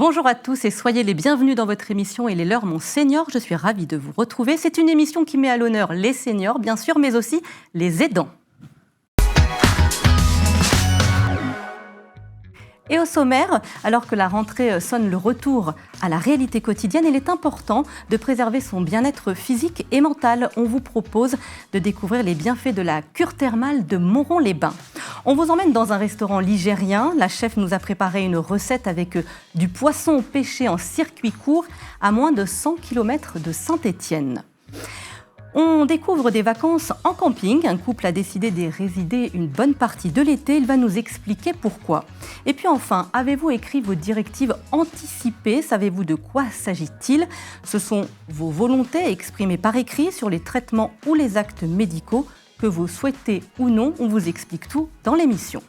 Bonjour à tous et soyez les bienvenus dans votre émission Il est l'heure mon senior. Je suis ravie de vous retrouver. C'est une émission qui met à l'honneur les seniors, bien sûr, mais aussi les aidants. Et au sommaire, alors que la rentrée sonne le retour à la réalité quotidienne, il est important de préserver son bien-être physique et mental. On vous propose de découvrir les bienfaits de la cure thermale de Moron-les-Bains. On vous emmène dans un restaurant ligérien. La chef nous a préparé une recette avec du poisson pêché en circuit court à moins de 100 km de Saint-Étienne. On découvre des vacances en camping. Un couple a décidé d'y résider une bonne partie de l'été. Il va nous expliquer pourquoi. Et puis enfin, avez-vous écrit vos directives anticipées? Savez-vous de quoi s'agit-il? Ce sont vos volontés exprimées par écrit sur les traitements ou les actes médicaux que vous souhaitez ou non. On vous explique tout dans l'émission.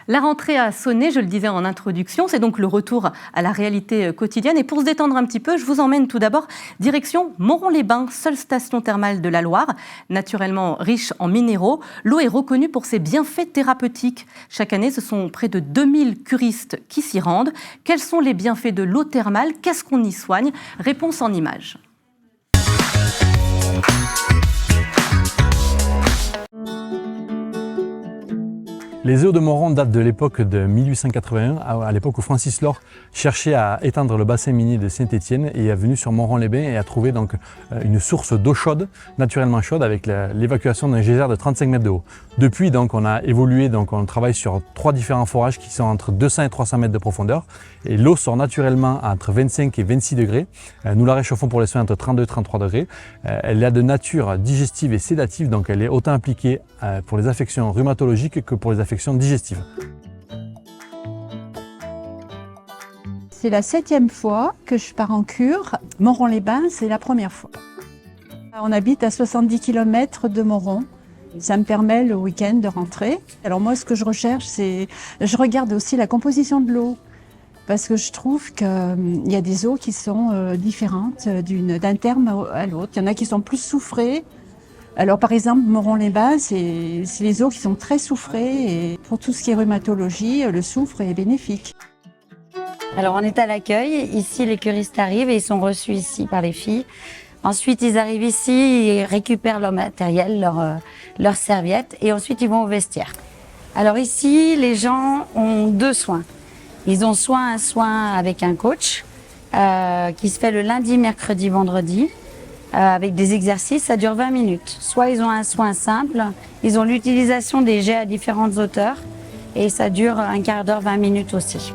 La rentrée a sonné, je le disais en introduction, c'est donc le retour à la réalité quotidienne. Et pour se détendre un petit peu, je vous emmène tout d'abord direction Moron-les-Bains, seule station thermale de la Loire, naturellement riche en minéraux. L'eau est reconnue pour ses bienfaits thérapeutiques. Chaque année, ce sont près de 2000 curistes qui s'y rendent. Quels sont les bienfaits de l'eau thermale? Qu'est-ce qu'on y soigne? Réponse en images. Les eaux de Moron datent de l'époque de 1881, à l'époque où Francis Lor cherchait à étendre le bassin minier de Saint-Étienne et est venu sur Moron-les-Bains et a trouvé donc une source d'eau chaude, naturellement chaude, avec l'évacuation d'un geyser de 35 mètres de haut. Depuis, donc, on a évolué, donc, on travaille sur 3 différents forages qui sont entre 200 et 300 mètres de profondeur. Et l'eau sort naturellement entre 25 et 26 degrés. Nous la réchauffons pour les soins entre 32 et 33 degrés. Elle est de nature digestive et sédative, donc elle est autant appliquée pour les affections rhumatologiques que pour les affections digestives. C'est la 7e fois que je pars en cure. Moron-les-Bains, c'est la première fois. On habite à 70 km de Moron. Ça me permet le week-end de rentrer. Alors moi, ce que je recherche, c'est... Je regarde aussi la composition de l'eau. Parce que je trouve qu'il y a des eaux qui sont différentes d'un terme à l'autre. Il y en a qui sont plus soufrées. Alors par exemple, Moron-les-Bains, c'est les eaux qui sont très soufrées. Et pour tout ce qui est rhumatologie, le soufre est bénéfique. Alors on est à l'accueil. Ici, les curistes arrivent et ils sont reçus ici par les filles. Ensuite, ils arrivent ici, ils récupèrent leur matériel, leurs serviettes et ensuite ils vont au vestiaire. Alors ici, les gens ont 2 soins. Ils ont soit un soin avec un coach qui se fait le lundi, mercredi, vendredi avec des exercices, ça dure 20 minutes. Soit ils ont un soin simple, ils ont l'utilisation des jets à différentes hauteurs et ça dure un quart d'heure, 20 minutes aussi.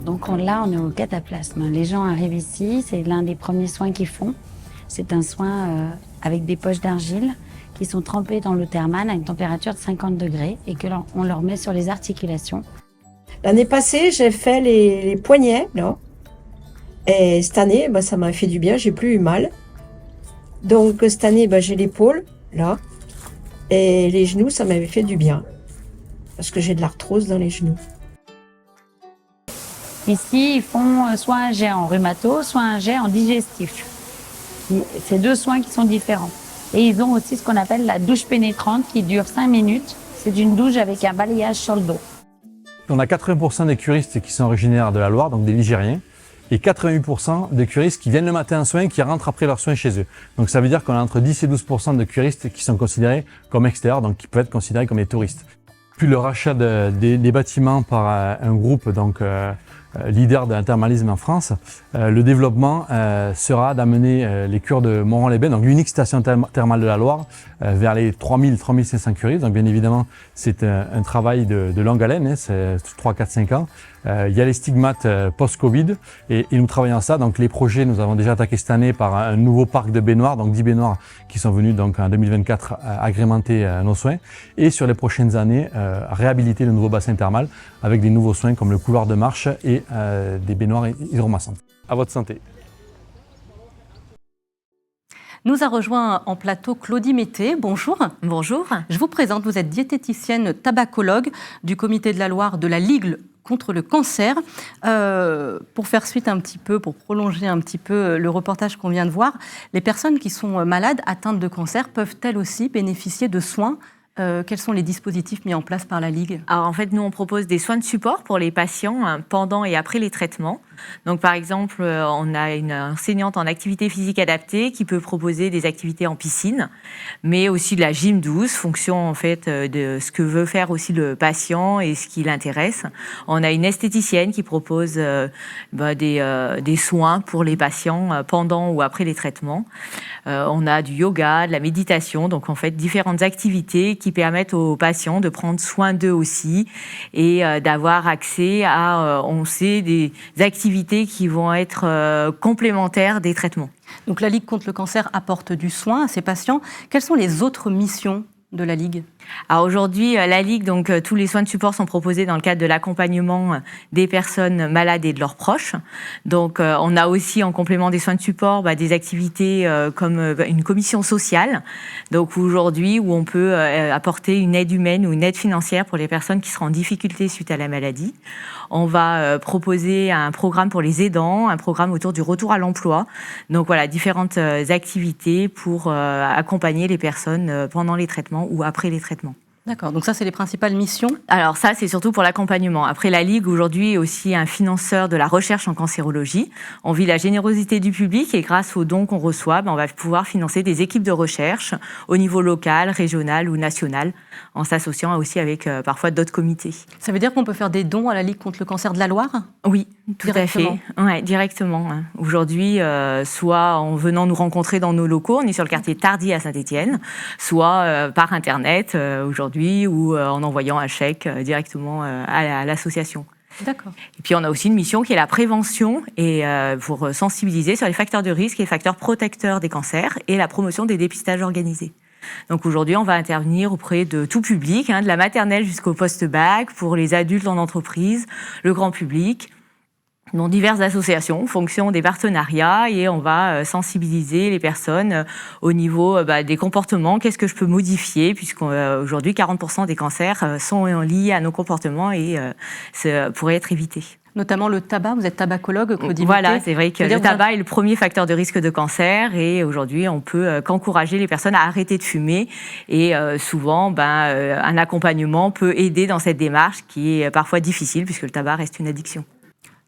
Donc là, on est au cataplasme. Les gens arrivent ici, c'est l'un des premiers soins qu'ils font. C'est un soin avec des poches d'argile qui sont trempées dans l'eau thermale à une température de 50 degrés et que on leur met sur les articulations. L'année passée, j'ai fait les poignets, là. Et cette année, ça m'a fait du bien, j'ai plus eu mal. Donc cette année, j'ai l'épaule, là. Et les genoux, ça m'avait fait du bien. Parce que j'ai de l'arthrose dans les genoux. Ici, ils font soit un jet en rhumato, soit un jet en digestif. C'est 2 soins qui sont différents. Et ils ont aussi ce qu'on appelle la douche pénétrante qui dure 5 minutes. C'est une douche avec un balayage sur le dos. On a 80% des curistes qui sont originaires de la Loire, donc des Ligériens, et 88% des curistes qui viennent le matin en soins et qui rentrent après leurs soins chez eux. Donc ça veut dire qu'on a entre 10 et 12% de curistes qui sont considérés comme extérieurs, donc qui peuvent être considérés comme des touristes. Puis le rachat des bâtiments par un groupe leader de l'intermalisme en France, le développement sera d'amener les cures de Moron-les-Bains, donc l'unique station thermale de la Loire, vers les 3000-3500 curistes. Donc bien évidemment, c'est un travail de longue haleine, hein, c'est 3, 4, 5 ans. Il y a les stigmates post-Covid et nous travaillons à ça. Donc les projets, nous avons déjà attaqué cette année par un nouveau parc de baignoires, donc 10 baignoires qui sont venus donc en 2024 agrémenter nos soins. Et sur les prochaines années, réhabiliter le nouveau bassin thermal avec des nouveaux soins comme le couloir de marche et des baignoires hydromassantes. À votre santé. Nous a rejoint en plateau Claudie Mété. Bonjour. Bonjour. Je vous présente, vous êtes diététicienne tabacologue du comité de la Loire de la Ligue contre le cancer. Pour faire suite un petit peu, pour prolonger un petit peu le reportage qu'on vient de voir, les personnes qui sont malades, atteintes de cancer, peuvent-elles aussi bénéficier de soins? Quels sont les dispositifs mis en place par la Ligue? Alors en fait, nous on propose des soins de support pour les patients pendant et après les traitements. Donc par exemple, on a une enseignante en activité physique adaptée qui peut proposer des activités en piscine, mais aussi de la gym douce, fonction en fait de ce que veut faire aussi le patient et ce qui l'intéresse. On a une esthéticienne qui propose des soins pour les patients pendant ou après les traitements. On a du yoga, de la méditation, donc en fait différentes activités qui permettent aux patients de prendre soin d'eux aussi et d'avoir accès à, on sait, des activités qui vont être complémentaires des traitements. Donc la Ligue contre le cancer apporte du soin à ses patients. Quelles sont les autres missions de la Ligue? Alors aujourd'hui, la Ligue, donc tous les soins de support sont proposés dans le cadre de l'accompagnement des personnes malades et de leurs proches. Donc on a aussi en complément des soins de support des activités comme une commission sociale. Donc aujourd'hui où on peut apporter une aide humaine ou une aide financière pour les personnes qui seront en difficulté suite à la maladie. On va proposer un programme pour les aidants, un programme autour du retour à l'emploi. Donc voilà, différentes activités pour accompagner les personnes pendant les traitements ou après les traitements. D'accord, donc ça c'est les principales missions. Alors ça c'est surtout pour l'accompagnement. Après la Ligue aujourd'hui est aussi un financeur de la recherche en cancérologie. On vit la générosité du public et grâce aux dons qu'on reçoit, on va pouvoir financer des équipes de recherche au niveau local, régional ou national, en s'associant aussi avec parfois d'autres comités. Ça veut dire qu'on peut faire des dons à la Ligue contre le cancer de la Loire? Oui, tout à fait. Ouais, directement. Aujourd'hui, soit en venant nous rencontrer dans nos locaux, on est sur le quartier Tardy à Saint-Étienne, soit par Internet aujourd'hui ou en envoyant un chèque directement à l'association. D'accord. Et puis on a aussi une mission qui est la prévention et pour sensibiliser sur les facteurs de risque et les facteurs protecteurs des cancers et la promotion des dépistages organisés. Donc aujourd'hui, on va intervenir auprès de tout public, de la maternelle jusqu'au post-bac, pour les adultes en entreprise, le grand public, dans diverses associations, en fonction des partenariats, et on va sensibiliser les personnes au niveau des comportements. Qu'est-ce que je peux modifier, puisqu'aujourd'hui, 40% des cancers sont liés à nos comportements et ça pourrait être évité. Notamment le tabac, vous êtes tabacologue, Claudie. Voilà, c'est vrai que le tabac est le premier facteur de risque de cancer et aujourd'hui, on peut qu'encourager les personnes à arrêter de fumer et souvent, un accompagnement peut aider dans cette démarche qui est parfois difficile puisque le tabac reste une addiction.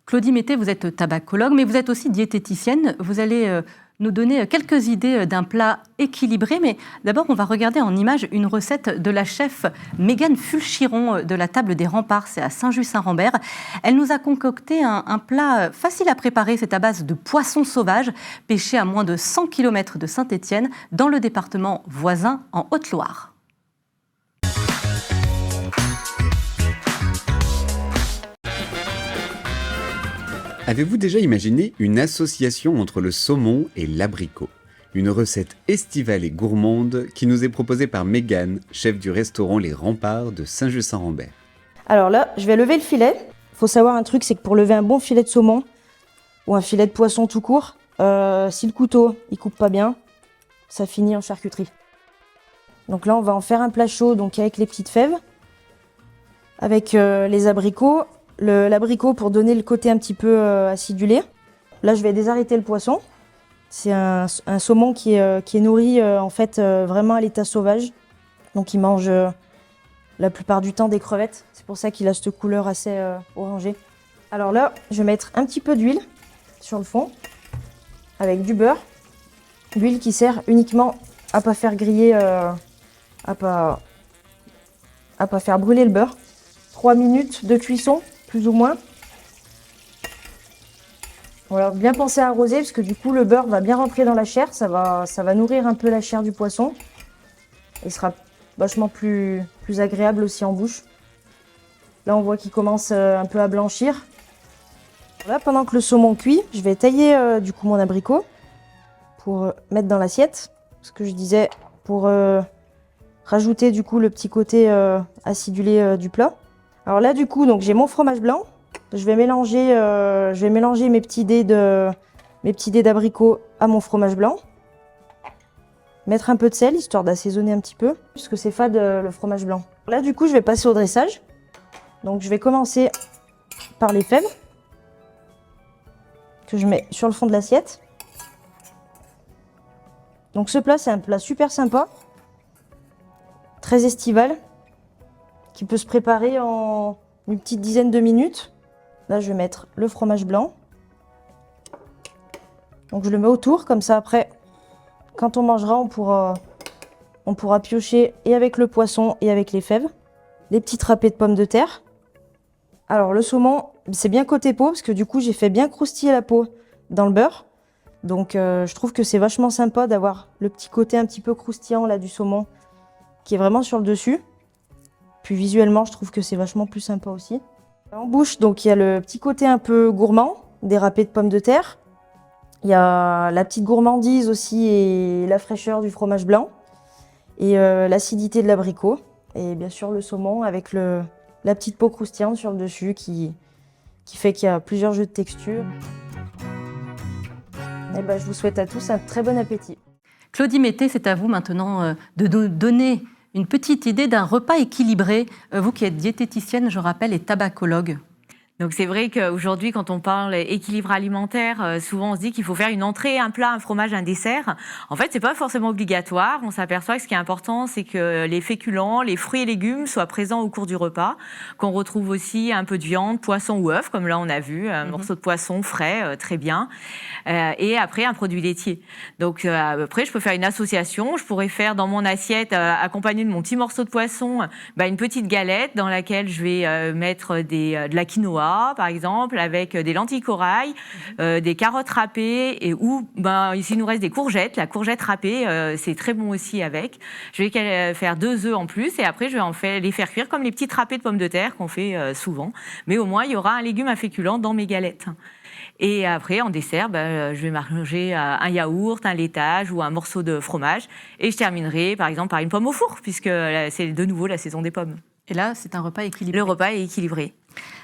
Claudie Mété, vous êtes tabacologue, mais vous êtes aussi diététicienne. Vous allez nous donner quelques idées d'un plat équilibré, mais d'abord, on va regarder en image une recette de la chef Mégane Fulchiron de la table des Remparts, c'est à Saint-Just-Saint-Rambert. Elle nous a concocté un plat facile à préparer, c'est à base de poisson sauvage, pêché à moins de 100 km de Saint-Étienne, dans le département voisin, en Haute-Loire. Avez-vous déjà imaginé une association entre le saumon et l'abricot? Une recette estivale et gourmande qui nous est proposée par Mégane, chef du restaurant Les Remparts de Saint-Just-Saint-Rambert. Alors là, je vais lever le filet. Il faut savoir un truc, c'est que pour lever un bon filet de saumon ou un filet de poisson tout court, si le couteau il coupe pas bien, ça finit en charcuterie. Donc là, on va en faire un plat chaud, donc avec les petites fèves, avec les abricots. L'abricot pour donner le côté un petit peu acidulé. Là, je vais désarrêter le poisson. C'est un saumon qui est nourri en fait vraiment à l'état sauvage. Donc il mange la plupart du temps des crevettes. C'est pour ça qu'il a cette couleur assez orangée. Alors là, je vais mettre un petit peu d'huile sur le fond avec du beurre. L'huile qui sert uniquement à pas faire griller, à pas faire brûler le beurre. 3 minutes de cuisson. Plus ou moins. Voilà, bien penser à arroser parce que du coup le beurre va bien rentrer dans la chair, ça va nourrir un peu la chair du poisson et sera vachement plus agréable aussi en bouche. Là on voit qu'il commence un peu à blanchir. Là, pendant que le saumon cuit, je vais tailler du coup mon abricot pour mettre dans l'assiette. Ce que je disais, pour rajouter du coup le petit côté acidulé du plat. Alors là, du coup, donc j'ai mon fromage blanc. Je vais mélanger mes petits dés d'abricot à mon fromage blanc. Mettre un peu de sel, histoire d'assaisonner un petit peu, puisque c'est fade le fromage blanc. Là, du coup, je vais passer au dressage. Donc, je vais commencer par les fèves que je mets sur le fond de l'assiette. Donc ce plat, c'est un plat super sympa, très estival, qui peut se préparer en une petite dizaine de minutes. Là, je vais mettre le fromage blanc. Donc je le mets autour, comme ça après, quand on mangera, on pourra piocher et avec le poisson et avec les fèves. Les petites râpées de pommes de terre. Alors le saumon, c'est bien côté peau, parce que du coup, j'ai fait bien croustiller la peau dans le beurre. Donc je trouve que c'est vachement sympa d'avoir le petit côté un petit peu croustillant là du saumon qui est vraiment sur le dessus. Puis visuellement, je trouve que c'est vachement plus sympa aussi. En bouche, donc il y a le petit côté un peu gourmand des râpés de pommes de terre. Il y a la petite gourmandise aussi et la fraîcheur du fromage blanc. Et l'acidité de l'abricot. Et bien sûr le saumon avec la petite peau croustillante sur le dessus qui fait qu'il y a plusieurs jeux de texture. Et ben, je vous souhaite à tous un très bon appétit. Claudie Mété, c'est à vous maintenant de nous donner une petite idée d'un repas équilibré. Vous qui êtes diététicienne, je rappelle, et tabacologue. Donc c'est vrai qu'aujourd'hui, quand on parle équilibre alimentaire, souvent on se dit qu'il faut faire une entrée, un plat, un fromage, un dessert. En fait, c'est pas forcément obligatoire. On s'aperçoit que ce qui est important, c'est que les féculents, les fruits et légumes soient présents au cours du repas, qu'on retrouve aussi un peu de viande, poisson ou œuf, comme là on a vu, un morceau de poisson frais, très bien, et après un produit laitier. Donc après, je peux faire une association. Je pourrais faire dans mon assiette, accompagné de mon petit morceau de poisson, une petite galette dans laquelle je vais mettre de la quinoa, par exemple, avec des lentilles corail, des carottes râpées, et ou ici il nous reste des courgettes. La courgette râpée, c'est très bon aussi avec. Je vais faire 2 œufs en plus, et après je vais les faire cuire comme les petites râpées de pommes de terre qu'on fait souvent. Mais au moins il y aura un légume, un féculent dans mes galettes. Et après, en dessert, je vais manger un yaourt, un laitage ou un morceau de fromage. Et je terminerai, par exemple, par une pomme au four, puisque c'est de nouveau la saison des pommes. Et là, c'est un repas équilibré. Le repas est équilibré.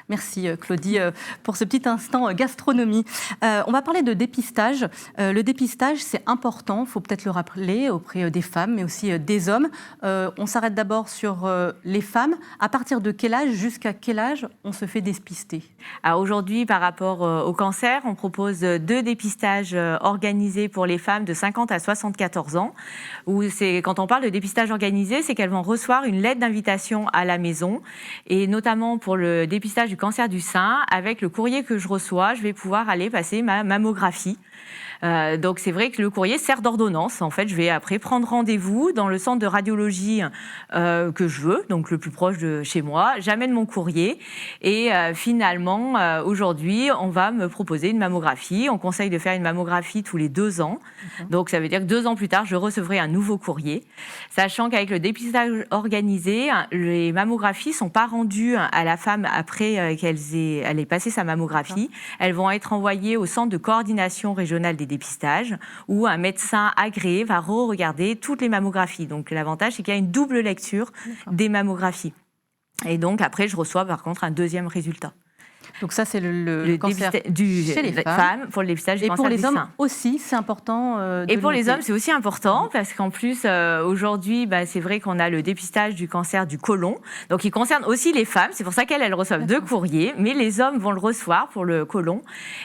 Merci Claudie pour ce petit instant gastronomie. On va parler de dépistage. Le dépistage, c'est important, il faut peut-être le rappeler auprès des femmes, mais aussi des hommes. On s'arrête d'abord sur les femmes. À partir de quel âge, jusqu'à quel âge on se fait dépister? Alors aujourd'hui, par rapport au cancer, on propose 2 dépistages organisés pour les femmes de 50 à 74 ans. Où quand on parle de dépistage organisé, c'est qu'elles vont recevoir une lettre d'invitation à la maison. Et notamment pour le dépistage du cancer du sein, avec le courrier que je reçois, je vais pouvoir aller passer ma mammographie. Donc c'est vrai que le courrier sert d'ordonnance. En fait, je vais après prendre rendez-vous dans le centre de radiologie que je veux, donc le plus proche de chez moi. J'amène mon courrier et finalement, aujourd'hui, on va me proposer une mammographie. On conseille de faire une mammographie tous les 2 ans. Donc ça veut dire que 2 ans plus tard, je recevrai un nouveau courrier. Sachant qu'avec le dépistage organisé, les mammographies ne sont pas rendues à la femme après qu'elle ait passé sa mammographie. Elles vont être envoyées au centre de coordination régionale des dépistages, où un médecin agréé va re-regarder toutes les mammographies. Donc l'avantage, c'est qu'il y a une double lecture des mammographies. Et donc après, je reçois par contre un deuxième résultat. Donc ça, c'est le cancer chez les femmes. Pour le dépistage du cancer du sein. Et pour les hommes sein. aussi, c'est important Et pour les hommes, c'est aussi important, parce qu'en plus, aujourd'hui, c'est vrai qu'on a le dépistage du cancer du côlon. Donc il concerne aussi les femmes. C'est pour ça qu'elles reçoivent 2 courriers. Mais les hommes vont le recevoir pour le côlon.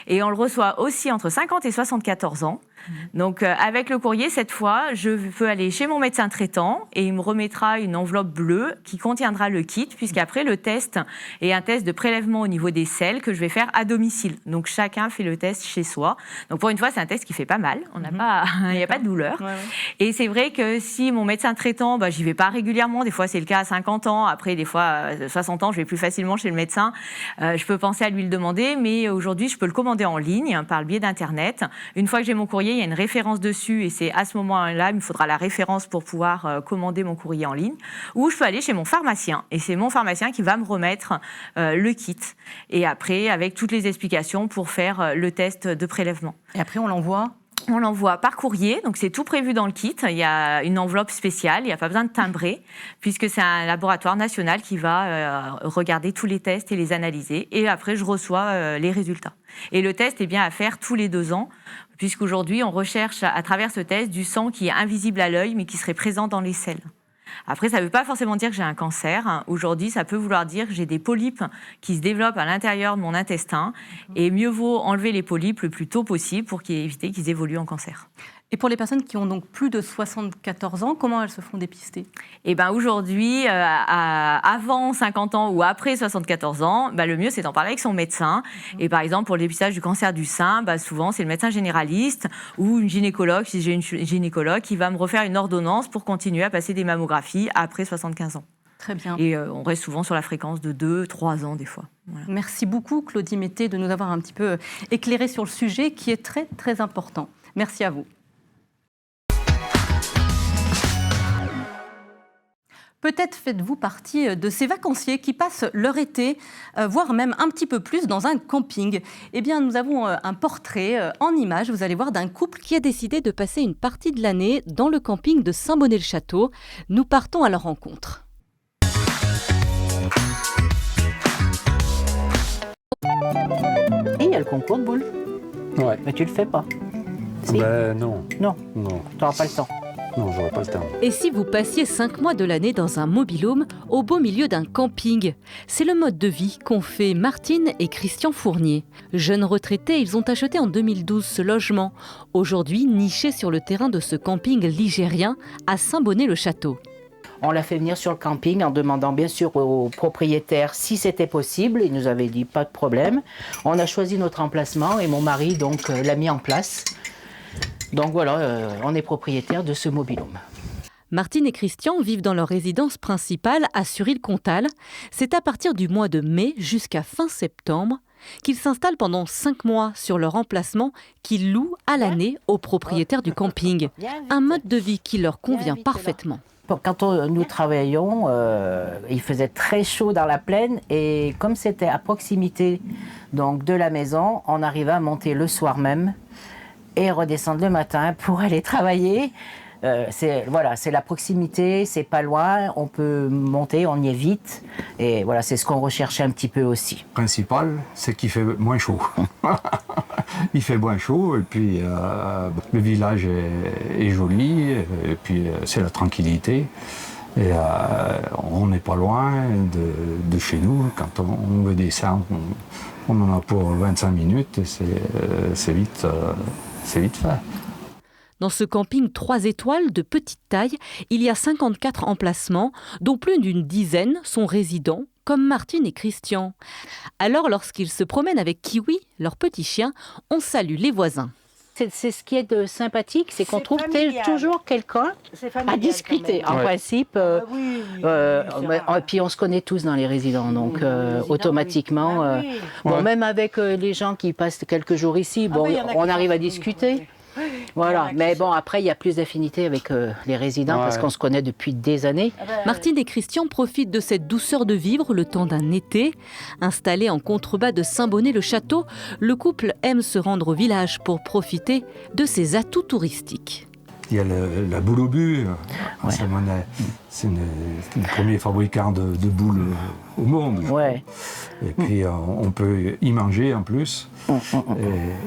Et on le reçoit aussi entre 50 et 74 ans. Donc avec le courrier, cette fois, je peux aller chez mon médecin traitant et il me remettra une enveloppe bleue qui contiendra le kit, puisqu'après le test est un test de prélèvement au niveau des selles que je vais faire à domicile. Donc chacun fait le test chez soi. Donc pour une fois, c'est un test qui fait pas mal. Il n'y a pas de douleur. Ouais. Et c'est vrai que si mon médecin traitant, j'y vais pas régulièrement, des fois c'est le cas à 50 ans, après des fois 60 ans, je vais plus facilement chez le médecin, je peux penser à lui le demander, mais aujourd'hui, je peux le commander en ligne par le biais d'Internet. Une fois que j'ai mon courrier, il y a une référence dessus et c'est à ce moment-là, il me faudra la référence pour pouvoir commander mon courrier en ligne. Ou je peux aller chez mon pharmacien et c'est mon pharmacien qui va me remettre le kit. Et après, avec toutes les explications pour faire le test de prélèvement. Et après, on l'envoie ? On l'envoie par courrier, donc c'est tout prévu dans le kit. Il y a une enveloppe spéciale, il n'y a pas besoin de timbrer, puisque c'est un laboratoire national qui va regarder tous les tests et les analyser. Et après, je reçois les résultats. Et le test est bien à faire tous les 2 ans, puisqu'aujourd'hui, on recherche à travers ce test du sang qui est invisible à l'œil, mais qui serait présent dans les selles. Après, ça ne veut pas forcément dire que j'ai un cancer. Aujourd'hui, ça peut vouloir dire que j'ai des polypes qui se développent à l'intérieur de mon intestin. Et mieux vaut enlever les polypes le plus tôt possible pour éviter qu'ils évoluent en cancer. Et pour les personnes qui ont donc plus de 74 ans, comment elles se font dépister? Eh ben aujourd'hui, avant 50 ans ou après 74 ans, le mieux c'est d'en parler avec son médecin. Et par exemple, pour le dépistage du cancer du sein, souvent c'est le médecin généraliste ou une gynécologue, si j'ai une gynécologue, qui va me refaire une ordonnance pour continuer à passer des mammographies après 75 ans. Très bien. Et on reste souvent sur la fréquence de 2-3 ans des fois. Voilà. Merci beaucoup Claudie Mété de nous avoir un petit peu éclairé sur le sujet qui est très très important. Merci à vous. Peut-être faites-vous partie de ces vacanciers qui passent leur été, voire même un petit peu plus, dans un camping. Eh bien, nous avons un portrait en images, vous allez voir, d'un couple qui a décidé de passer une partie de l'année dans le camping de Saint-Bonnet-le-Château. Nous partons à leur rencontre. Et il y a le concours de boules. Ouais. Mais tu le fais pas. Si. Non. Non. Non. Tu n'auras pas le temps. Non, j'aurais pas le temps. Et si vous passiez 5 mois de l'année dans un mobil-home au beau milieu d'un camping? C'est le mode de vie qu'ont fait Martine et Christian Fournier. Jeunes retraités, ils ont acheté en 2012 ce logement, aujourd'hui niché sur le terrain de ce camping ligérien à Saint-Bonnet-le-Château. On l'a fait venir sur le camping en demandant bien sûr aux propriétaires si c'était possible. Ils nous avaient dit pas de problème. On a choisi notre emplacement et mon mari donc l'a mis en place. Donc voilà, on est propriétaire de ce mobil-home. Martine et Christian vivent dans leur résidence principale à Suril-Comtal. C'est à partir du mois de mai jusqu'à fin septembre qu'ils s'installent pendant 5 mois sur leur emplacement qu'ils louent à l'année aux propriétaires du camping. Un mode de vie qui leur convient parfaitement. Quand nous travaillions, il faisait très chaud dans la plaine et comme c'était à proximité donc, de la maison, on arrivait à monter le soir même et redescendre le matin pour aller travailler. C'est la proximité, c'est pas loin, on peut monter, on y est vite. Et voilà, c'est ce qu'on recherchait un petit peu aussi. Le principal, c'est qu'il fait moins chaud. Il fait moins chaud et puis le village est joli et puis c'est la tranquillité. Et on n'est pas loin de chez nous. Quand on veut descendre, on en a pour 25 minutes et c'est vite fait. Dans ce camping 3 étoiles de petite taille, il y a 54 emplacements, dont plus d'une dizaine sont résidents, comme Martine et Christian. Alors, lorsqu'ils se promènent avec Kiwi, leur petit chien, on salue les voisins. C'est ce qui est de sympathique, c'est qu'on trouve toujours quelqu'un à discuter. En principe, et puis on se connaît tous dans les résidents, donc automatiquement. Même avec les gens qui passent quelques jours ici, on arrive à discuter. Voilà, mais bon, après, il y a plus d'affinité avec les résidents parce qu'on se connaît depuis des années. Martine et Christian profitent de cette douceur de vivre le temps d'un été. Installé en contrebas de Saint-Bonnet-le-Château, le couple aime se rendre au village pour profiter de ses atouts touristiques. Il y a la boule au but. C'est le premier fabricant de boules au monde. Ouais. Et puis on peut y manger en plus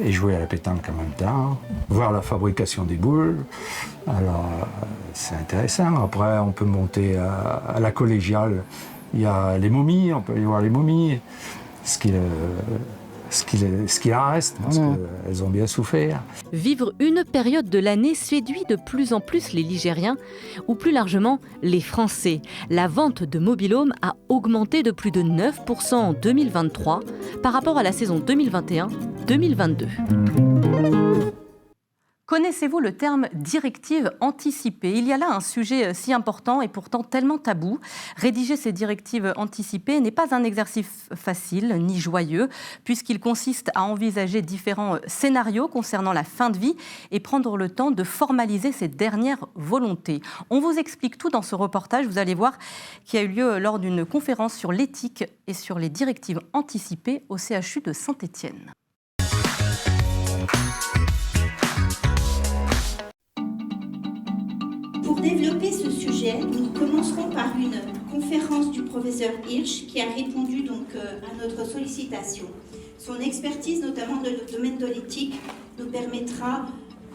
et jouer à la pétanque en même temps, voir la fabrication des boules. Alors c'est intéressant. Après on peut monter à la collégiale. Il y a les momies, on peut y voir les momies. Ce qui en reste, parce qu'elles ont bien souffert. Vivre une période de l'année séduit de plus en plus les Ligériens, ou plus largement les Français. La vente de mobil-home a augmenté de plus de 9% en 2023 par rapport à la saison 2021-2022. Connaissez-vous le terme directive anticipée? Il y a là un sujet si important et pourtant tellement tabou. Rédiger ces directives anticipées n'est pas un exercice facile ni joyeux, puisqu'il consiste à envisager différents scénarios concernant la fin de vie et prendre le temps de formaliser ces dernières volontés. On vous explique tout dans ce reportage, vous allez voir, qui a eu lieu lors d'une conférence sur l'éthique et sur les directives anticipées au CHU de Saint-Étienne. Pour développer ce sujet, nous commencerons par une conférence du professeur Hirsch qui a répondu donc à notre sollicitation. Son expertise, notamment dans le domaine de l'éthique, nous permettra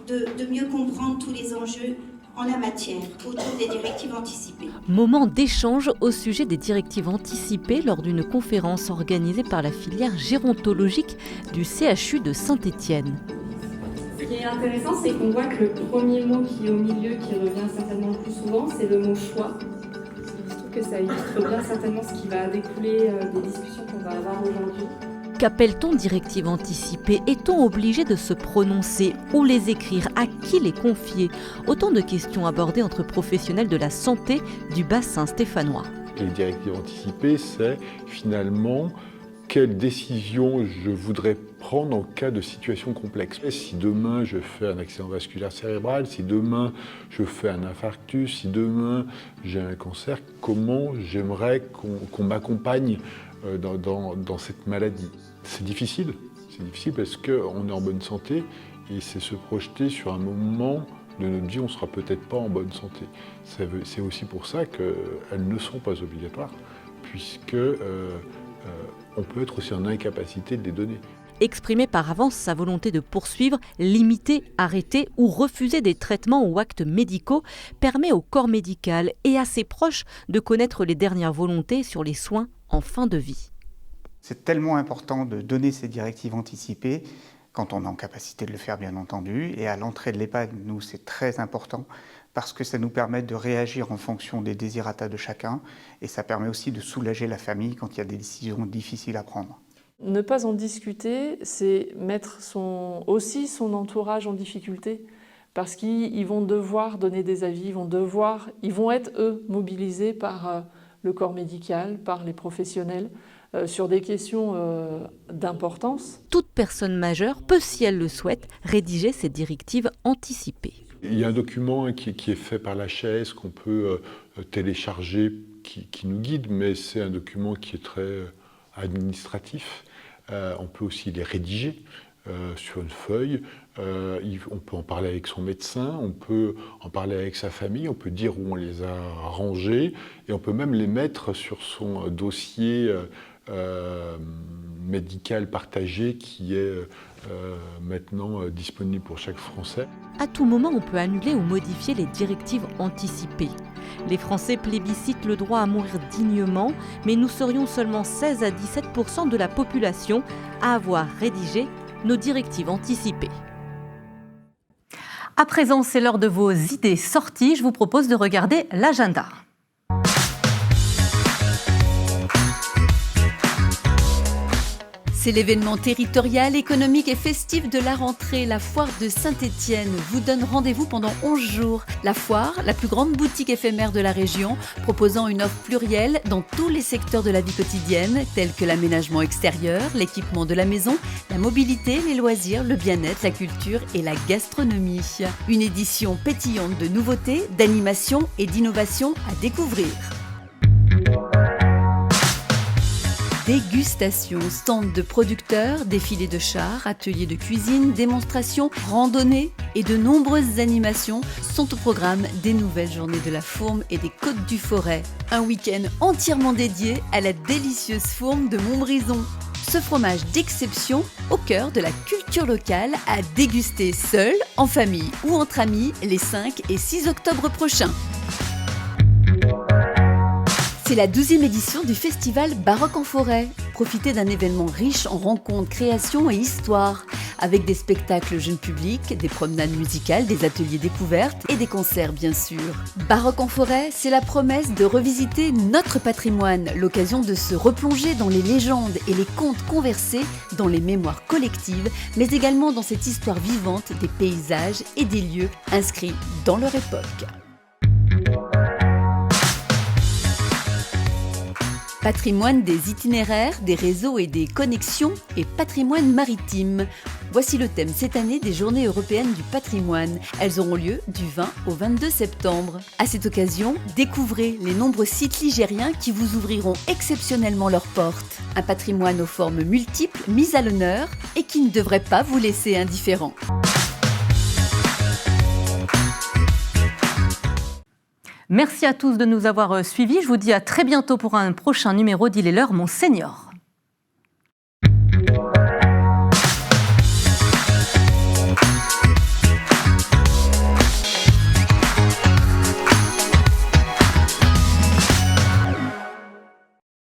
de mieux comprendre tous les enjeux en la matière autour des directives anticipées. Moment d'échange au sujet des directives anticipées lors d'une conférence organisée par la filière gérontologique du CHU de Saint-Étienne. Ce qui est intéressant, c'est qu'on voit que le premier mot qui est au milieu, qui revient certainement le plus souvent, c'est le mot choix. Je trouve que ça illustre bien certainement ce qui va découler des discussions qu'on va avoir aujourd'hui. Qu'appelle-t-on directive anticipée? Est-on obligé de se prononcer? Où les écrire? À qui les confier? Autant de questions abordées entre professionnels de la santé du bassin stéphanois. Les directives anticipées, c'est finalement quelle décision je voudrais prendre en cas de situation complexe. Si demain je fais un accident vasculaire cérébral, si demain je fais un infarctus, si demain j'ai un cancer, comment j'aimerais qu'on m'accompagne dans cette maladie. C'est difficile parce qu'on est en bonne santé et c'est se projeter sur un moment de notre vie où on ne sera peut-être pas en bonne santé. C'est aussi pour ça qu'elles ne sont pas obligatoires, puisque on peut être aussi en incapacité de les donner. Exprimer par avance sa volonté de poursuivre, limiter, arrêter ou refuser des traitements ou actes médicaux permet au corps médical et à ses proches de connaître les dernières volontés sur les soins en fin de vie. C'est tellement important de donner ces directives anticipées quand on est en capacité de le faire, bien entendu. Et à l'entrée de l'EHPAD, nous, c'est très important parce que ça nous permet de réagir en fonction des désirata de chacun et ça permet aussi de soulager la famille quand il y a des décisions difficiles à prendre. Ne pas en discuter, c'est mettre aussi son entourage en difficulté parce qu'ils vont devoir donner des avis, ils vont être, eux, mobilisés par le corps médical, par les professionnels, sur des questions d'importance. Toute personne majeure peut, si elle le souhaite, rédiger ces directives anticipées. Il y a un document qui est fait par la HAS qu'on peut télécharger qui nous guide, mais c'est un document qui est très administratif. On peut aussi les rédiger sur une feuille. On peut en parler avec son médecin, on peut en parler avec sa famille, on peut dire où on les a rangés et on peut même les mettre sur son dossier médical partagé qui est maintenant disponible pour chaque Français. À tout moment, on peut annuler ou modifier les directives anticipées. Les Français plébiscitent le droit à mourir dignement, mais nous serions seulement 16 à 17% de la population à avoir rédigé nos directives anticipées. À présent, c'est l'heure de vos idées sorties. Je vous propose de regarder l'agenda. C'est l'événement territorial, économique et festif de la rentrée. La foire de Saint-Étienne vous donne rendez-vous pendant 11 jours. La foire, la plus grande boutique éphémère de la région, proposant une offre plurielle dans tous les secteurs de la vie quotidienne, tels que l'aménagement extérieur, l'équipement de la maison, la mobilité, les loisirs, le bien-être, la culture et la gastronomie. Une édition pétillante de nouveautés, d'animation et d'innovation à découvrir. Dégustation, stand de producteurs, défilés de chars, ateliers de cuisine, démonstrations, randonnées et de nombreuses animations sont au programme des nouvelles journées de la fourme et des Côtes du Forêt. Un week-end entièrement dédié à la délicieuse fourme de Montbrison. Ce fromage d'exception au cœur de la culture locale à déguster seul, en famille ou entre amis les 5 et 6 octobre prochains. C'est la 12e édition du festival Baroque en forêt. Profitez d'un événement riche en rencontres, créations et histoires, avec des spectacles jeunes publics, des promenades musicales, des ateliers découvertes et des concerts bien sûr. Baroque en forêt, c'est la promesse de revisiter notre patrimoine, l'occasion de se replonger dans les légendes et les contes conversés dans les mémoires collectives, mais également dans cette histoire vivante des paysages et des lieux inscrits dans leur époque. Patrimoine des itinéraires, des réseaux et des connexions et patrimoine maritime. Voici le thème cette année des Journées européennes du patrimoine. Elles auront lieu du 20 au 22 septembre. À cette occasion, découvrez les nombreux sites ligériens qui vous ouvriront exceptionnellement leurs portes. Un patrimoine aux formes multiples, mis à l'honneur et qui ne devrait pas vous laisser indifférent. Merci à tous de nous avoir suivis. Je vous dis à très bientôt pour un prochain numéro d'Il est l'heure, mon Senior.